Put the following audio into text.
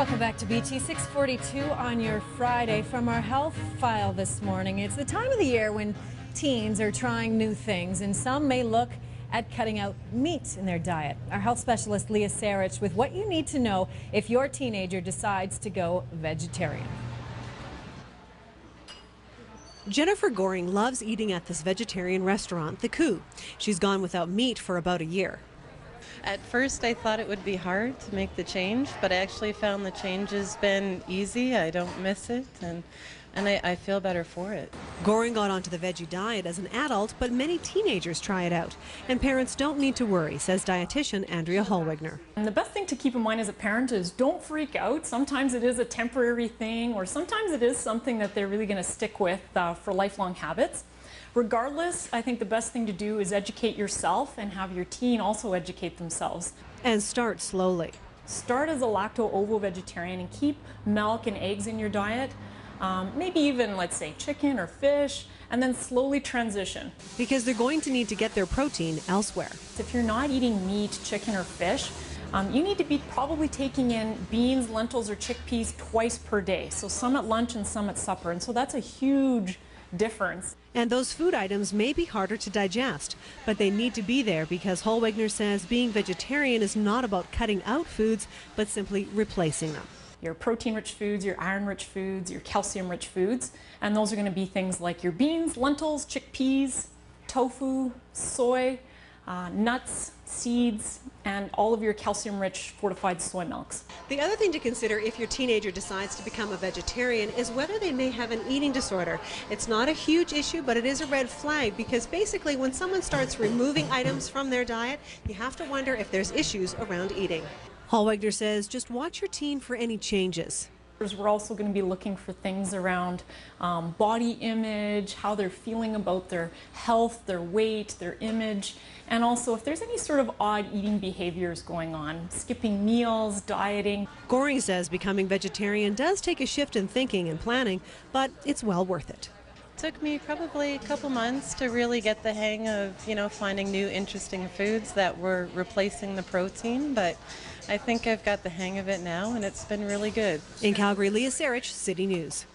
Welcome back to BT 642 on your Friday. From our health file this morning, it's the time of the year when teens are trying new things, and some may look at cutting out meat in their diet. Our health specialist Leah Sarich with what you need to know if your teenager decides to go vegetarian. Jennifer Goring loves eating at this vegetarian restaurant, The Coup. She's gone without meat for about a year. At first I thought it would be hard to make the change, but I actually found the change has been easy. I don't miss it, and I feel better for it. Goring got onto the veggie diet as an adult, but many teenagers try it out. And parents don't need to worry, says dietitian Andrea Holwegner. And the best thing to keep in mind as a parent is don't freak out. Sometimes it is a temporary thing, or sometimes it is something that they're really going to stick with for lifelong habits. Regardless, I think the best thing to do is educate yourself and have your teen also educate themselves. And start slowly. Start as a lacto-ovo vegetarian and keep milk and eggs in your diet. Maybe even, let's say, chicken or fish, and then slowly transition. Because they're going to need to get their protein elsewhere. If you're not eating meat, chicken, or fish, you need to be probably taking in beans, lentils, or chickpeas twice per day. So some at lunch and some at supper. And so that's a huge difference. And those food items may be harder to digest, but they need to be there because Holwegner says being vegetarian is not about cutting out foods, but simply replacing them. Your protein-rich foods, your iron-rich foods, your calcium-rich foods, and those are going to be things like your beans, lentils, chickpeas, tofu, soy, nuts, seeds, and all of your calcium-rich fortified soy milks. The other thing to consider if your teenager decides to become a vegetarian is whether they may have an eating disorder. It's not a huge issue, but it is a red flag because basically when someone starts removing items from their diet, you have to wonder if there's issues around eating. Holwegner says just watch your teen for any changes. We're also going to be looking for things around body image, how they're feeling about their health, their weight, their image, and also if there's any sort of odd eating behaviors going on, skipping meals, dieting. Goring says becoming vegetarian does take a shift in thinking and planning, but it's well worth it. It took me probably a couple months to really get the hang of, finding new interesting foods that were replacing the protein, but I think I've got the hang of it now, and it's been really good. In Calgary, Leah Sarich, City News.